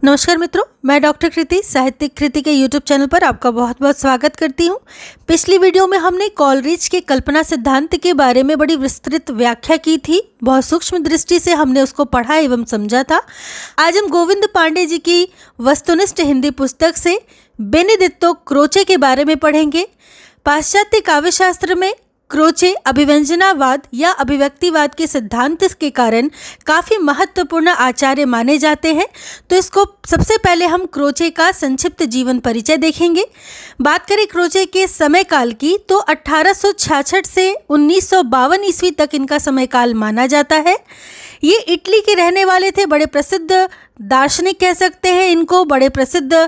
नमस्कार मित्रों, मैं डॉक्टर कृति साहित्यिक कृति के यूट्यूब चैनल पर आपका बहुत बहुत स्वागत करती हूं। पिछली वीडियो में हमने कॉलरिज के कल्पना सिद्धांत के बारे में बड़ी विस्तृत व्याख्या की थी। बहुत सूक्ष्म दृष्टि से हमने उसको पढ़ा एवं समझा था। आज हम गोविंद पांडे जी की वस्तुनिष्ठ हिंदी पुस्तक से बेनेडित्तो क्रोचे के बारे में पढ़ेंगे। पाश्चात्य काव्यशास्त्र में क्रोचे अभिव्यंजनावाद या अभिव्यक्तिवाद के सिद्धांत के कारण काफ़ी महत्वपूर्ण आचार्य माने जाते हैं। तो इसको सबसे पहले हम क्रोचे का संक्षिप्त जीवन परिचय देखेंगे। बात करें क्रोचे के समय काल की तो 1866 से 1952 ईस्वी तक इनका समय काल माना जाता है। ये इटली के रहने वाले थे। बड़े प्रसिद्ध दार्शनिक कह सकते हैं इनको, बड़े प्रसिद्ध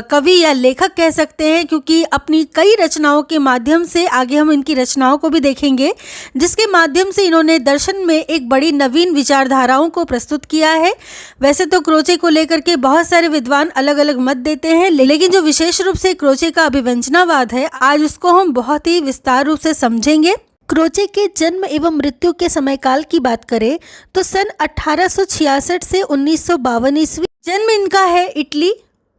कवि या लेखक कह सकते हैं, क्योंकि अपनी कई रचनाओं के माध्यम से, आगे हम इनकी रचनाओं को भी देखेंगे, जिसके माध्यम से इन्होंने दर्शन में एक बड़ी नवीन विचारधाराओं को प्रस्तुत किया है। वैसे तो क्रोचे को लेकर के बहुत सारे विद्वान अलग अलग मत देते हैं, लेकिन जो विशेष रूप से क्रोचे का अभिव्यंजनावाद है, आज उसको हम बहुत ही विस्तार रूप से समझेंगे। क्रोचे के जन्म एवं मृत्यु के समय काल की बात करें तो सन 1866 से 1952 ईस्वी जन्म इनका है इटली।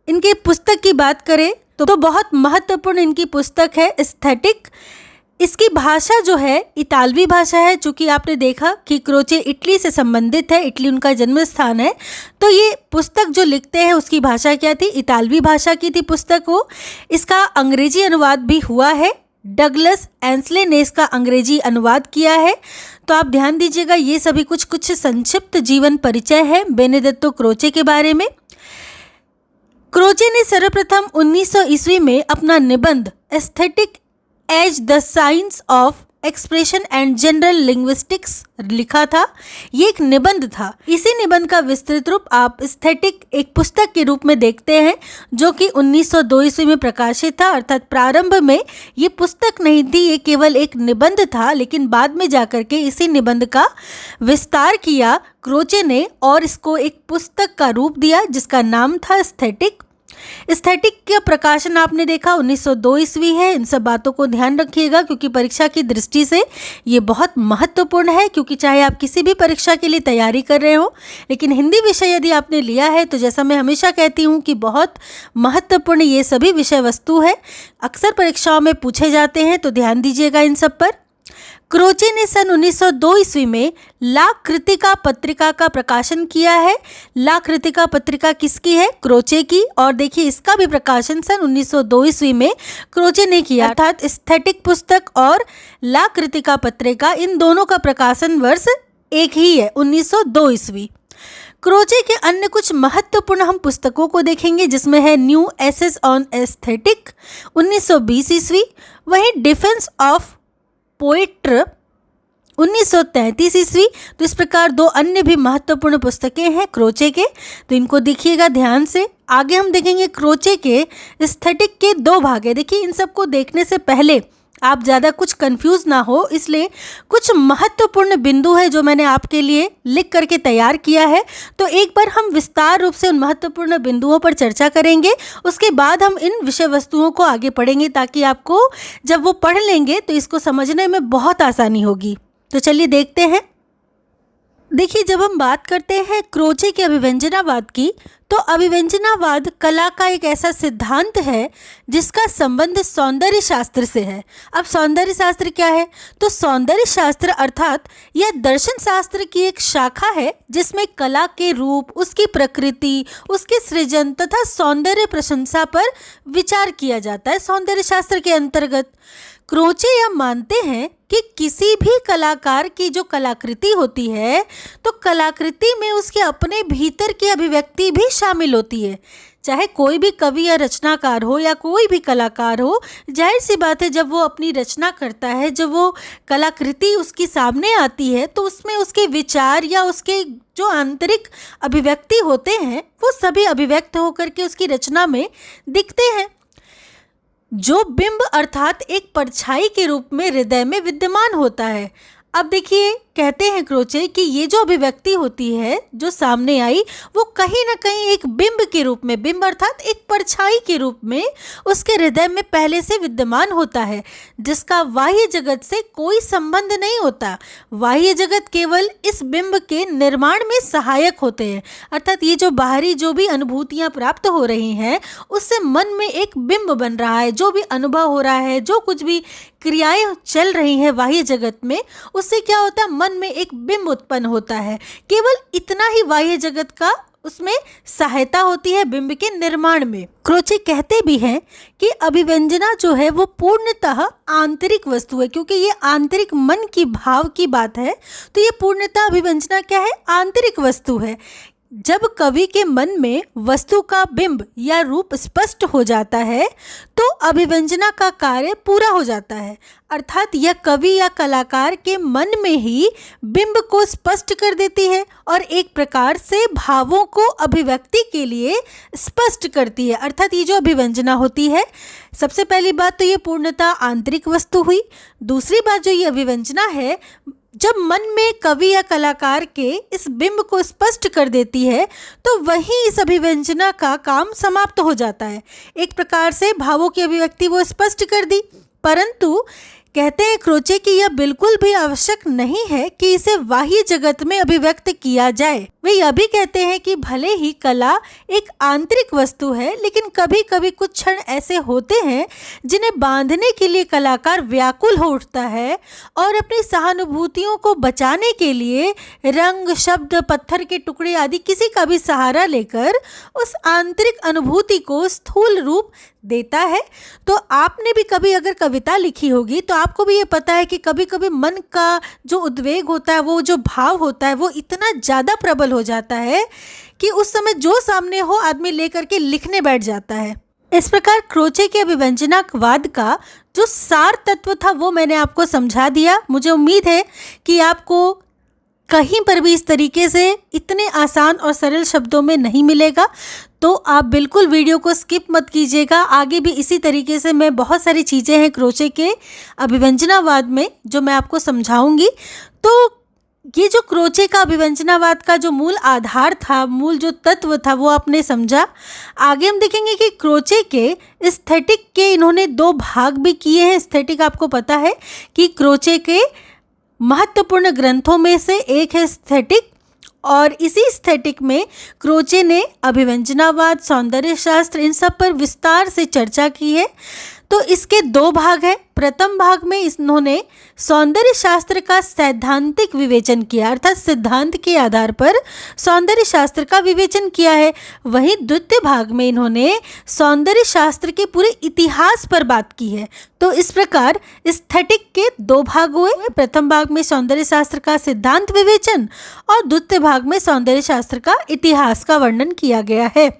इनके पुस्तक की बात करें तो बहुत महत्वपूर्ण इनकी पुस्तक है एस्थेटिक। इसकी भाषा जो है इतालवी भाषा है। चूँकि आपने देखा कि क्रोचे इटली से संबंधित है, इटली उनका जन्म स्थान है, तो ये पुस्तक जो लिखते हैं उसकी भाषा क्या थी? इतालवी भाषा की थी पुस्तक वो। इसका अंग्रेजी अनुवाद भी हुआ है। डगलस एंसले ने इसका अंग्रेजी अनुवाद किया है। तो आप ध्यान दीजिएगा, ये सभी कुछ संक्षिप्त जीवन परिचय है बेनेडित्तो क्रोचे के बारे में। क्रोचे ने सर्वप्रथम 1900 ईस्वी में अपना निबंध aesthetic as the science of expression and general linguistics लिखा था। ये एक निबंध था। इसी निबंध का विस्तृत रूप आप एस्थेटिक एक पुस्तक के रूप में देखते हैं, जो कि 1902 ईस्वी में प्रकाशित था। अर्थात प्रारंभ में ये पुस्तक नहीं थी, ये केवल एक निबंध था, लेकिन बाद में जाकर के इसी निबंध का विस्तार किया क्रोचे ने और इसको एक पुस्तक का रूप दिया, जिसका नाम था एस्थेटिक। एस्थेटिक का प्रकाशन आपने देखा 1902 ईस्वी है। इन सब बातों को ध्यान रखिएगा, क्योंकि परीक्षा की दृष्टि से ये बहुत महत्वपूर्ण है। क्योंकि चाहे आप किसी भी परीक्षा के लिए तैयारी कर रहे हो, लेकिन हिंदी विषय यदि आपने लिया है तो जैसा मैं हमेशा कहती हूँ कि बहुत महत्वपूर्ण ये सभी विषय वस्तु है, अक्सर परीक्षाओं में पूछे जाते हैं, तो ध्यान दीजिएगा इन सब पर। क्रोचे ने सन 1902 ईस्वी में ला कृतिका पत्रिका का प्रकाशन किया है। ला कृतिका पत्रिका किसकी है? क्रोचे की। और देखिए, इसका भी प्रकाशन सन 1902 ईस्वी में क्रोचे ने किया। अर्थात एस्थेटिक पुस्तक और ला कृतिका पत्रिका, इन दोनों का प्रकाशन वर्ष एक ही है, 1902 ईस्वी। क्रोचे के अन्य कुछ महत्वपूर्ण हम पुस्तकों को देखेंगे, जिसमें है न्यू एसेस ऑन एस्थेटिक 1920 ईस्वी, वहीं डिफेंस ऑफ पोएट्र 1933 ईस्वी। तो इस प्रकार दो अन्य भी महत्वपूर्ण पुस्तकें हैं क्रोचे के, तो इनको देखिएगा ध्यान से। आगे हम देखेंगे क्रोचे के एस्थेटिक के दो भाग है। देखिए, इन सबको देखने से पहले आप ज़्यादा कुछ कंफ्यूज ना हो, इसलिए कुछ महत्वपूर्ण बिंदु है जो मैंने आपके लिए लिख करके तैयार किया है। तो एक बार हम विस्तार रूप से उन महत्वपूर्ण बिंदुओं पर चर्चा करेंगे, उसके बाद हम इन विषय वस्तुओं को आगे पढ़ेंगे, ताकि आपको जब वो पढ़ लेंगे तो इसको समझने में बहुत आसानी होगी। तो चलिए देखते हैं। देखिए, जब हम बात करते हैं क्रोचे के अभिव्यंजनावाद की, तो अभिव्यंजनावाद कला का एक ऐसा सिद्धांत है जिसका संबंध सौंदर्य शास्त्र से है। अब सौंदर्य शास्त्र क्या है? तो सौंदर्य शास्त्र अर्थात यह दर्शन शास्त्र की एक शाखा है, जिसमें कला के रूप, उसकी प्रकृति, उसके सृजन तथा सौंदर्य प्रशंसा पर विचार किया जाता है। सौंदर्य शास्त्र के अंतर्गत क्रोचे यह मानते हैं कि किसी भी कलाकार की जो कलाकृति होती है, तो कलाकृति में उसके अपने भीतर की अभिव्यक्ति भी शामिल होती है। चाहे कोई भी कवि या रचनाकार हो या कोई भी कलाकार हो, जाहिर सी बात है, जब वो अपनी रचना करता है, जब वो कलाकृति उसकी सामने आती है, तो उसमें उसके विचार या उसके जो आंतरिक अभिव्यक्ति होते हैं, वो सभी अभिव्यक्त होकर के उसकी रचना में दिखते हैं। जो बिंब अर्थात एक परछाई के रूप में हृदय में विद्यमान होता है। अब देखिए, कहते हैं क्रोचे कि ये जो अभिव्यक्ति होती है जो सामने आई, वो कहीं ना कहीं एक बिंब के रूप में, बिंब अर्थात एक परछाई के रूप में उसके हृदय में पहले से विद्यमान होता है, जिसका बाह्य जगत से कोई संबंध नहीं होता। बाह्य जगत केवल इस बिंब के निर्माण में सहायक होते हैं। अर्थात ये जो बाहरी जो भी अनुभूतियां प्राप्त हो रही हैं, उससे मन में एक बिंब बन रहा है। जो भी अनुभव हो रहा है, जो कुछ भी क्रियाएं चल रही हैं बाह्य जगत में, उससे क्या होता है, मन में एक बिंब उत्पन्न होता है। केवल इतना ही बाह्य जगत का उसमें सहायता होती है बिंब के निर्माण में। क्रोचे कहते भी हैं कि अभिव्यंजना जो है वो पूर्णतः आंतरिक वस्तु है, क्योंकि ये आंतरिक मन की भाव की बात है, तो ये पूर्णतः अभिव्यंजना क्या है, आंतरिक वस्तु है। जब कवि के मन में वस्तु का बिंब या रूप स्पष्ट हो जाता है तो अभिव्यंजना का कार्य पूरा हो जाता है। अर्थात यह कवि या कलाकार के मन में ही बिंब को स्पष्ट कर देती है और एक प्रकार से भावों को अभिव्यक्ति के लिए स्पष्ट करती है। अर्थात ये जो अभिव्यंजना होती है, सबसे पहली बात तो ये पूर्णतः आंतरिक वस्तु हुई। दूसरी बात जो ये अभिव्यंजना है, जब मन में कवि या कलाकार के इस बिंब को स्पष्ट कर देती है तो वहीं इस अभिव्यंजना का काम समाप्त हो जाता है। एक प्रकार से भावों की अभिव्यक्ति वो स्पष्ट कर दी, परंतु कहते हैं क्रोचे कि यह बिल्कुल भी आवश्यक नहीं है कि इसे बाह्य जगत में अभिव्यक्त किया जाए। वे यह भी कहते हैं कि भले ही कला एक आंतरिक वस्तु है, लेकिन कभी कभी कुछ क्षण ऐसे होते हैं जिन्हें बांधने के लिए कलाकार व्याकुल हो उठता है और अपनी सहानुभूतियों को बचाने के लिए रंग, शब्द, पत्थर के टुकड़े आदि किसी का भी सहारा लेकर उस आंतरिक अनुभूति को स्थूल रूप देता है। तो आपने भी कभी अगर कविता लिखी होगी तो आपको भी ये पता है कि कभी कभी मन का जो उद्वेग होता है, वो जो भाव होता है, वो इतना ज़्यादा प्रबल हो जाता है कि उस समय जो सामने हो आदमी लेकर के लिखने बैठ जाता है। इस प्रकार क्रोचे के अभिव्यंजनावाद का जो सार तत्व था वो मैंने आपको समझा दिया। मुझे उम्मीद है कि आपको कहीं पर भी इस तरीके से इतने आसान और सरल शब्दों में नहीं मिलेगा, तो आप बिल्कुल वीडियो को स्किप मत कीजिएगा। आगे भी इसी तरीके से मैं बहुत सारी चीज़ें हैं क्रोचे के अभिव्यंजनावाद में जो मैं आपको समझाऊंगी। तो ये जो क्रोचे का अभिव्यंजनावाद का जो मूल आधार था, मूल जो तत्व था, वो आपने समझा। आगे हम देखेंगे कि क्रोचे के एस्थेटिक के इन्होंने दो भाग भी किए हैं। एस्थेटिक आपको पता है कि क्रोचे के महत्वपूर्ण ग्रंथों में से एक है एस्थेटिक, और इसी एस्थेटिक में क्रोचे ने अभिव्यंजनावाद, सौंदर्य शास्त्र, इन सब पर विस्तार से चर्चा की है। तो इसके दो भाग हैं। प्रथम भाग में इन्होंने सौंदर्य शास्त्र का सैद्धांतिक विवेचन किया, अर्थात सिद्धांत के आधार पर सौंदर्य शास्त्र का विवेचन किया है। वहीं द्वितीय भाग में इन्होंने सौंदर्य शास्त्र के पूरे इतिहास पर बात की है। तो इस प्रकार एस्थेटिक के दो भाग हुए। प्रथम भाग में सौंदर्य शास्त्र का सिद्धांत विवेचन और द्वितीय भाग में सौंदर्य शास्त्र का इतिहास का वर्णन किया गया है।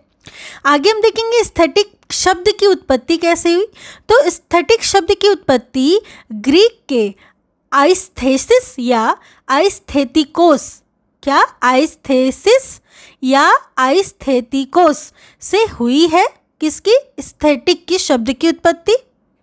आगे हम देखेंगे एस्थेटिक शब्द की उत्पत्ति कैसे हुई। तो एस्थेटिक शब्द की उत्पत्ति ग्रीक के आइस्थेसिस या आइस्थेटिकोस, क्या आइस्थेसिस या आइस्थेटिकोस से हुई है। किसकी? एस्थेटिक की शब्द की उत्पत्ति,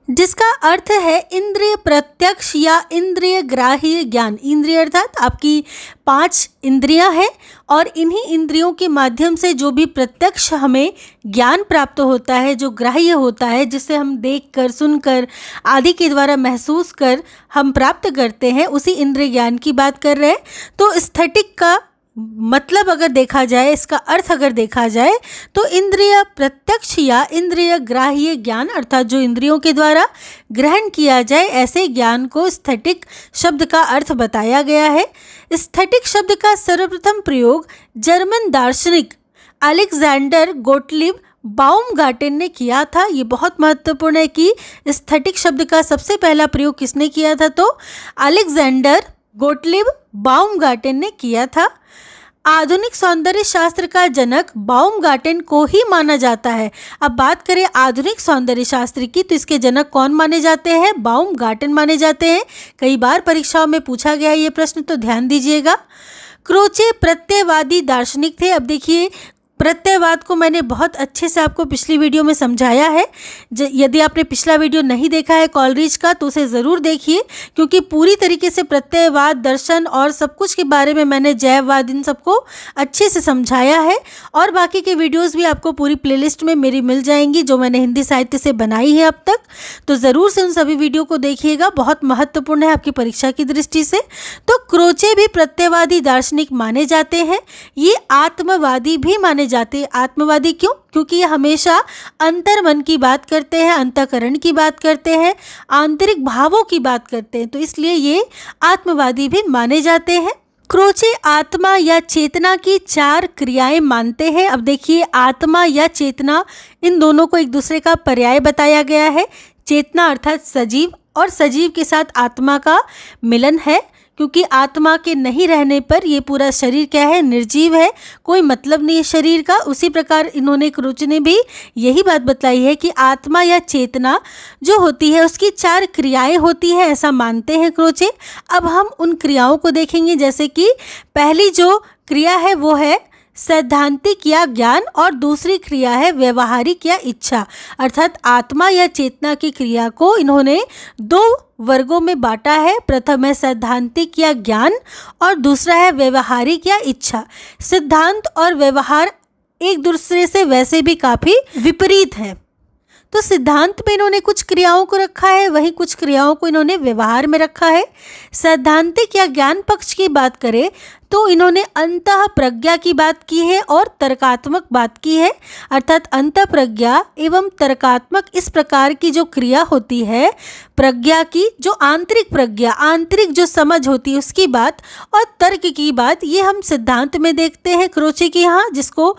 जिसका अर्थ है इंद्रिय प्रत्यक्ष या इंद्रिय ग्राह्य ज्ञान। इंद्रिय अर्थात आपकी 5 इंद्रियां हैं और इन्हीं इंद्रियों के माध्यम से जो भी प्रत्यक्ष हमें ज्ञान प्राप्त होता है, जो ग्राह्य होता है, जिसे हम देखकर, सुनकर आदि के द्वारा महसूस कर हम प्राप्त करते हैं, उसी इंद्रिय ज्ञान की बात कर रहे हैं। तो एस्थेटिक का मतलब अगर देखा जाए, इसका अर्थ अगर देखा जाए तो इंद्रिय प्रत्यक्ष या इंद्रिय ग्राह्य ज्ञान, अर्थात जो इंद्रियों के द्वारा ग्रहण किया जाए ऐसे ज्ञान को एस्थेटिक शब्द का अर्थ बताया गया है। एस्थेटिक शब्द का सर्वप्रथम प्रयोग जर्मन दार्शनिक अलेक्जेंडर गोटलिब बाउमगार्टेन ने किया था। ये बहुत महत्वपूर्ण है कि एस्थेटिक शब्द का सबसे पहला प्रयोग किसने किया था, तो अलेक्जेंडर गोटलिब बाउमगार्टेन ने किया था। आधुनिक सौंदर्य शास्त्र का जनक बाउमगार्टेन को ही माना जाता है। अब बात करें आधुनिक सौंदर्य शास्त्र की, तो इसके जनक कौन माने जाते हैं? बाउमगार्टेन माने जाते हैं। कई बार परीक्षाओं में पूछा गया ये प्रश्न, तो ध्यान दीजिएगा। क्रोचे प्रत्ययवादी दार्शनिक थे। अब देखिए, प्रत्ययवाद को मैंने बहुत अच्छे से आपको पिछली वीडियो में समझाया है। यदि आपने पिछला वीडियो नहीं देखा है कॉलरिज का तो उसे ज़रूर देखिए, क्योंकि पूरी तरीके से प्रत्ययवाद, दर्शन और सब कुछ के बारे में मैंने जैववाद इन सबको अच्छे से समझाया है। और बाकी के वीडियोस भी आपको पूरी प्लेलिस्ट में मेरी मिल जाएंगी जो मैंने हिंदी साहित्य से बनाई है अब तक, तो ज़रूर से उन सभी वीडियो को देखिएगा, बहुत महत्वपूर्ण है आपकी परीक्षा की दृष्टि से। तो क्रोचे भी प्रत्ययवादी दार्शनिक माने जाते हैं, ये आत्मवादी भी माने जाते हैं। आत्मवादी क्यों? क्योंकि ये हमेशा अंतर्मन की बात करते हैं, अंतःकरण की बात करते हैं, आंतरिक भावों की बात करते हैं, तो इसलिए ये आत्मवादी भी माने जाते हैं। क्रोचे आत्मा या चेतना की 4 क्रियाएं मानते हैं। अब देखिए, आत्मा या चेतना, इन दोनों को एक दूसरे का पर्याय बताया गया है। चेतना अर्थात सजीव, और सजीव के साथ आत्मा का मिलन है, क्योंकि आत्मा के नहीं रहने पर ये पूरा शरीर क्या है? निर्जीव है, कोई मतलब नहीं है शरीर का। उसी प्रकार इन्होंने, क्रोचे ने भी यही बात बताई है कि आत्मा या चेतना जो होती है उसकी 4 क्रियाएं होती है, ऐसा मानते हैं क्रोचे। अब हम उन क्रियाओं को देखेंगे, जैसे कि पहली जो क्रिया है वो है सैद्धांतिक या ज्ञान, और दूसरी क्रिया है व्यवहारिक या इच्छा। अर्थात आत्मा या चेतना की क्रिया को इन्होंने 2 वर्गों में बांटा है। प्रथम है सैद्धांतिक या ज्ञान और दूसरा है व्यवहारिक या इच्छा। सिद्धांत और व्यवहार एक दूसरे से वैसे भी काफ़ी विपरीत है, तो सिद्धांत में इन्होंने कुछ क्रियाओं को रखा है, वहीं कुछ क्रियाओं को इन्होंने व्यवहार में रखा है। सैद्धांतिक या ज्ञान पक्ष की बात करें तो इन्होंने अंतः प्रज्ञा की बात की है और तर्कात्मक बात की है। अर्थात अंतः प्रज्ञा एवं तर्कात्मक इस प्रकार की जो क्रिया होती है, प्रज्ञा की जो आंतरिक प्रज्ञा, आंतरिक जो समझ होती है उसकी बात, और तर्क की बात, ये हम सिद्धांत में देखते हैं क्रोचे के यहाँ, जिसको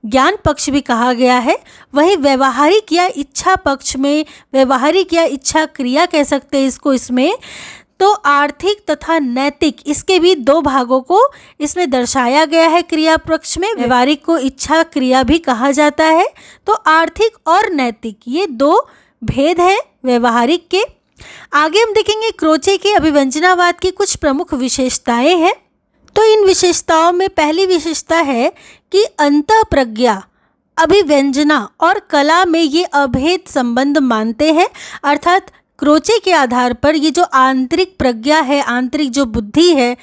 ज्ञान पक्ष भी कहा गया है। वहीं व्यवहारिक या इच्छा पक्ष में, व्यवहारिक या इच्छा क्रिया कह सकते हैं इसको, इसमें तो आर्थिक तथा नैतिक, इसके भी 2 भागों को इसमें दर्शाया गया है क्रिया पक्ष में। व्यवहारिक को इच्छा क्रिया भी कहा जाता है, तो आर्थिक और नैतिक ये 2 भेद हैं व्यवहारिक के। आगे हम देखेंगे क्रोचे के अभिव्यंजनावाद की कुछ प्रमुख विशेषताएं हैं। तो इन विशेषताओं में पहली विशेषता है कि अंतः प्रज्ञा, अभिव्यंजना और कला में ये अभेद संबंध मानते हैं। अर्थात क्रोचे के आधार पर ये जो आंतरिक प्रज्ञा है, आंतरिक जो बुद्धि है,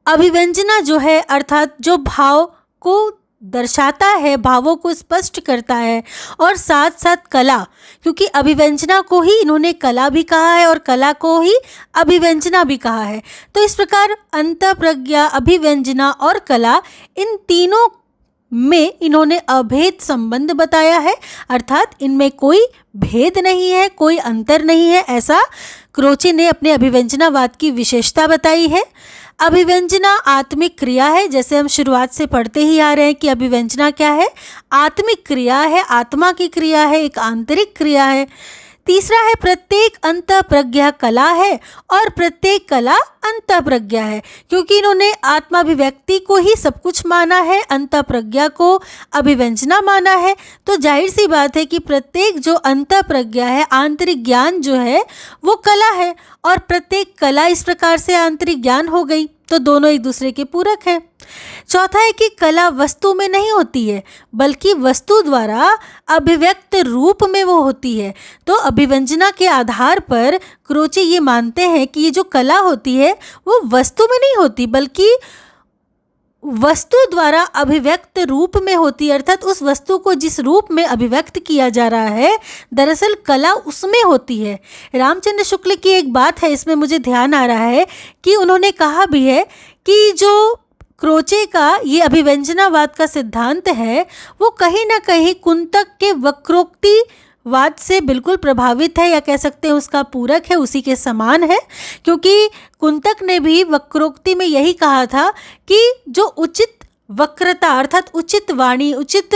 अभिव्यंजना जो है अर्थात जो भाव को दर्शाता है, भावों को स्पष्ट करता है, और साथ साथ कला, क्योंकि अभिव्यंजना को ही इन्होंने कला भी कहा है और कला को ही अभिव्यंजना भी कहा है। तो इस प्रकार अंतः प्रज्ञा, अभिव्यंजना और कला, इन तीनों में इन्होंने अभेद संबंध बताया है। अर्थात इनमें कोई भेद नहीं है, कोई अंतर नहीं है, ऐसा क्रोचे ने अपने अभिव्यंजनावाद की विशेषता बताई है। अभिव्यंजना आत्मिक क्रिया है, जैसे हम शुरुआत से पढ़ते ही आ रहे हैं कि अभिव्यंजना क्या है? आत्मिक क्रिया है, आत्मा की क्रिया है, एक आंतरिक क्रिया है। तीसरा है प्रत्येक अंतः प्रज्ञा कला है और प्रत्येक कला अंतः प्रज्ञा है, क्योंकि इन्होंने आत्माभिव्यक्ति को ही सब कुछ माना है, अंतः प्रज्ञा को अभिव्यंजना माना है। तो जाहिर सी बात है कि प्रत्येक जो अंतः प्रज्ञा है, आंतरिक ज्ञान जो है वो कला है, और प्रत्येक कला इस प्रकार से आंतरिक ज्ञान हो गई, तो दोनों एक दूसरे के पूरक हैं। चौथा है कि कला वस्तु में नहीं होती है, बल्कि वस्तु द्वारा अभिव्यक्त रूप में वो होती है। तो अभिव्यंजना के आधार पर क्रोचे ये मानते हैं कि ये जो कला होती है वो वस्तु में नहीं होती, बल्कि वस्तु द्वारा अभिव्यक्त रूप में होती है। अर्थात उस वस्तु को जिस रूप में अभिव्यक्त किया जा रहा है, दरअसल कला उसमें होती है। रामचंद्र शुक्ल की एक बात है, इसमें मुझे ध्यान आ रहा है कि उन्होंने कहा भी है कि जो क्रोचे का ये अभिव्यंजनावाद का सिद्धांत है वो कहीं ना कहीं कुंतक के वक्रोक्तिवाद से बिल्कुल प्रभावित है, या कह सकते हैं उसका पूरक है, उसी के समान है। क्योंकि कुंतक ने भी वक्रोक्ति में यही कहा था कि जो उचित वक्रता अर्थात उचित वाणी, उचित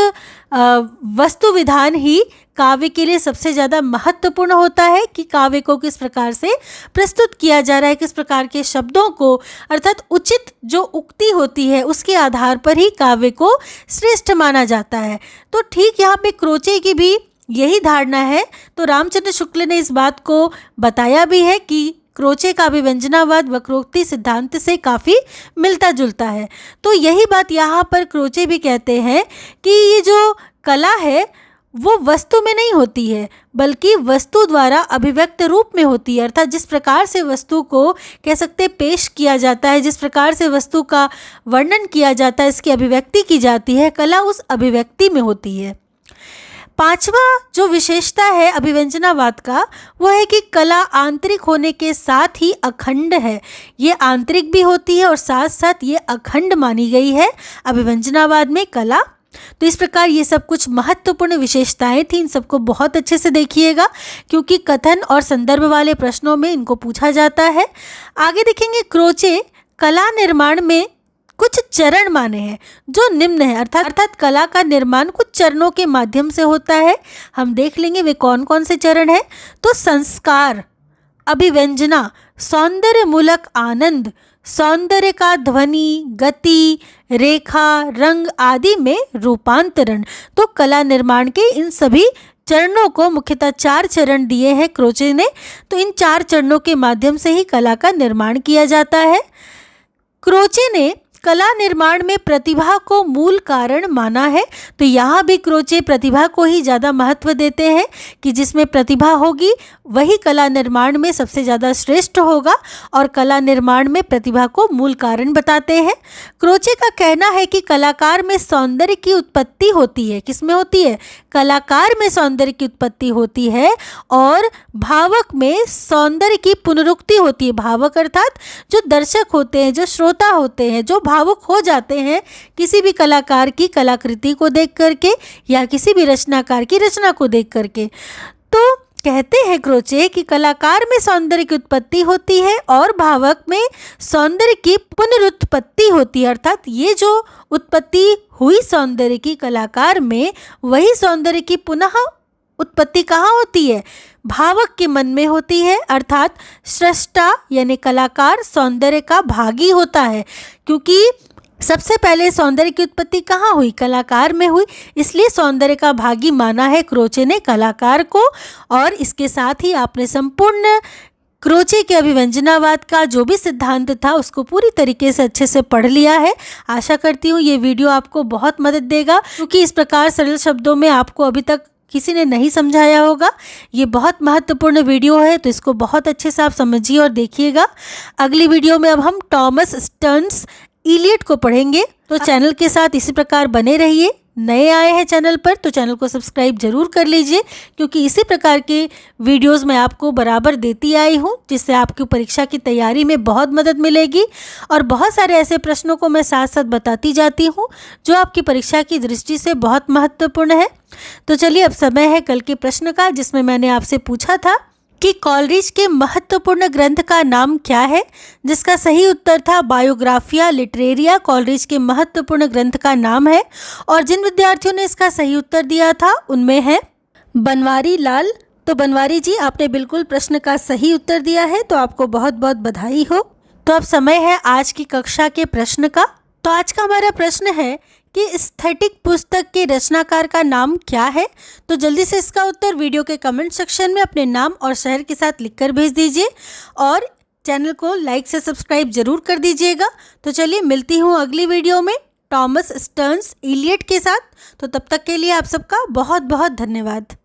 वस्तु विधान ही काव्य के लिए सबसे ज़्यादा महत्वपूर्ण होता है, कि काव्य को किस प्रकार से प्रस्तुत किया जा रहा है, किस प्रकार के शब्दों को, अर्थात उचित जो उक्ति होती है उसके आधार पर ही काव्य को श्रेष्ठ माना जाता है। तो ठीक यहाँ पे क्रोचे की भी यही धारणा है। तो रामचंद्र शुक्ल ने इस बात को बताया भी है कि क्रोचे का अभिव्यंजनावाद वक्रोक्ति सिद्धांत से काफ़ी मिलता जुलता है। तो यही बात यहाँ पर क्रोचे भी कहते हैं कि ये जो कला है वो वस्तु में नहीं होती है, बल्कि वस्तु द्वारा अभिव्यक्त रूप में होती है। अर्थात जिस प्रकार से वस्तु को कह सकते पेश किया जाता है, जिस प्रकार से वस्तु का वर्णन किया जाता है, इसकी अभिव्यक्ति की जाती है, कला उस अभिव्यक्ति में होती है। पांचवा जो विशेषता है अभिव्यंजनावाद का वो है कि कला आंतरिक होने के साथ ही अखंड है। ये आंतरिक भी होती है और साथ साथ ये अखंड मानी गई है अभिव्यंजनावाद में कला। तो इस प्रकार ये सब कुछ महत्वपूर्ण विशेषताएं थी। इन सबको बहुत अच्छे से देखिएगा क्योंकि कथन और संदर्भ वाले प्रश्नों में इनको पूछा जाता है। आगे देखेंगे क्रोचे कला निर्माण में कुछ चरण माने हैं जो निम्न है, अर्थात कला का निर्माण कुछ चरणों के माध्यम से होता है। हम देख लेंगे वे कौन कौन से चरण हैं। तो संस्कार, अभिव्यंजना, सौंदर्य मूलक आनंद, सौंदर्य का ध्वनि, गति, रेखा, रंग आदि में रूपांतरण। तो कला निर्माण के इन सभी चरणों को मुख्यतः 4 चरण दिए हैं क्रोचे ने। तो इन 4 चरणों के माध्यम से ही कला का निर्माण किया जाता है। क्रोचे ने कला निर्माण में प्रतिभा को मूल कारण माना है। तो यहाँ भी क्रोचे प्रतिभा को ही ज़्यादा महत्व देते हैं कि जिसमें प्रतिभा होगी वही कला निर्माण में सबसे ज़्यादा श्रेष्ठ होगा और कला निर्माण में प्रतिभा को मूल कारण बताते हैं। क्रोचे का कहना है कि कलाकार में सौंदर्य की उत्पत्ति होती है। किसमें होती है? कलाकार में सौंदर्य की उत्पत्ति होती है और भावक में सौंदर्य की पुनरुक्ति होती है। भावक अर्थात जो दर्शक होते हैं, जो श्रोता होते हैं, जो भावुक हो जाते हैं किसी भी कलाकार की कलाकृति को देख करके या किसी भी रचनाकार की रचना को देख करके। तो कहते हैं क्रोचे कि कलाकार में सौंदर्य की उत्पत्ति होती है और भावक में सौंदर्य की पुनरुत्पत्ति होती है। अर्थात ये जो उत्पत्ति हुई सौंदर्य की कलाकार में, वही सौंदर्य की पुनः उत्पत्ति कहाँ होती है? भावक के मन में होती है। अर्थात सृष्टा यानी कलाकार सौंदर्य का भागी होता है, क्योंकि सबसे पहले सौंदर्य की उत्पत्ति कहाँ हुई? कलाकार में हुई। इसलिए सौंदर्य का भागी माना है क्रोचे ने कलाकार को। और इसके साथ ही आपने संपूर्ण क्रोचे के अभिव्यंजनावाद का जो भी सिद्धांत था उसको पूरी तरीके से अच्छे से पढ़ लिया है। आशा करती हूँ ये वीडियो आपको बहुत मदद देगा, क्योंकि इस प्रकार सरल शब्दों में आपको अभी तक किसी ने नहीं समझाया होगा। ये बहुत महत्वपूर्ण वीडियो है, तो इसको बहुत अच्छे से आप समझिए और देखिएगा। अगली वीडियो में अब हम टॉमस स्टर्न्स इलियट को पढ़ेंगे। तो चैनल के साथ इसी प्रकार बने रहिए। नए आए हैं चैनल पर तो चैनल को सब्सक्राइब जरूर कर लीजिए, क्योंकि इसी प्रकार के वीडियोस मैं आपको बराबर देती आई हूँ, जिससे आपकी परीक्षा की तैयारी में बहुत मदद मिलेगी। और बहुत सारे ऐसे प्रश्नों को मैं साथ साथ बताती जाती हूँ जो आपकी परीक्षा की दृष्टि से बहुत महत्वपूर्ण है। तो चलिए अब समय है कल के प्रश्न का, जिसमें मैंने आपसे पूछा था कि कॉलरिज के महत्वपूर्ण ग्रंथ का नाम क्या है, जिसका सही उत्तर था बायोग्राफिया लिटरेरिया कॉलरिज के महत्वपूर्ण ग्रंथ का नाम है। और जिन विद्यार्थियों ने इसका सही उत्तर दिया था उनमें है बनवारी लाल। तो बनवारी जी, आपने बिल्कुल प्रश्न का सही उत्तर दिया है, तो आपको बहुत बहुत बधाई हो। तो अब समय है आज की कक्षा के प्रश्न का। तो आज का हमारा प्रश्न है कि एस्थेटिक पुस्तक के रचनाकार का नाम क्या है। तो जल्दी से इसका उत्तर वीडियो के कमेंट सेक्शन में अपने नाम और शहर के साथ लिखकर भेज दीजिए और चैनल को लाइक से सब्सक्राइब जरूर कर दीजिएगा। तो चलिए मिलती हूँ अगली वीडियो में टॉमस स्टर्न्स इलियट के साथ। तो तब तक के लिए आप सबका बहुत बहुत धन्यवाद।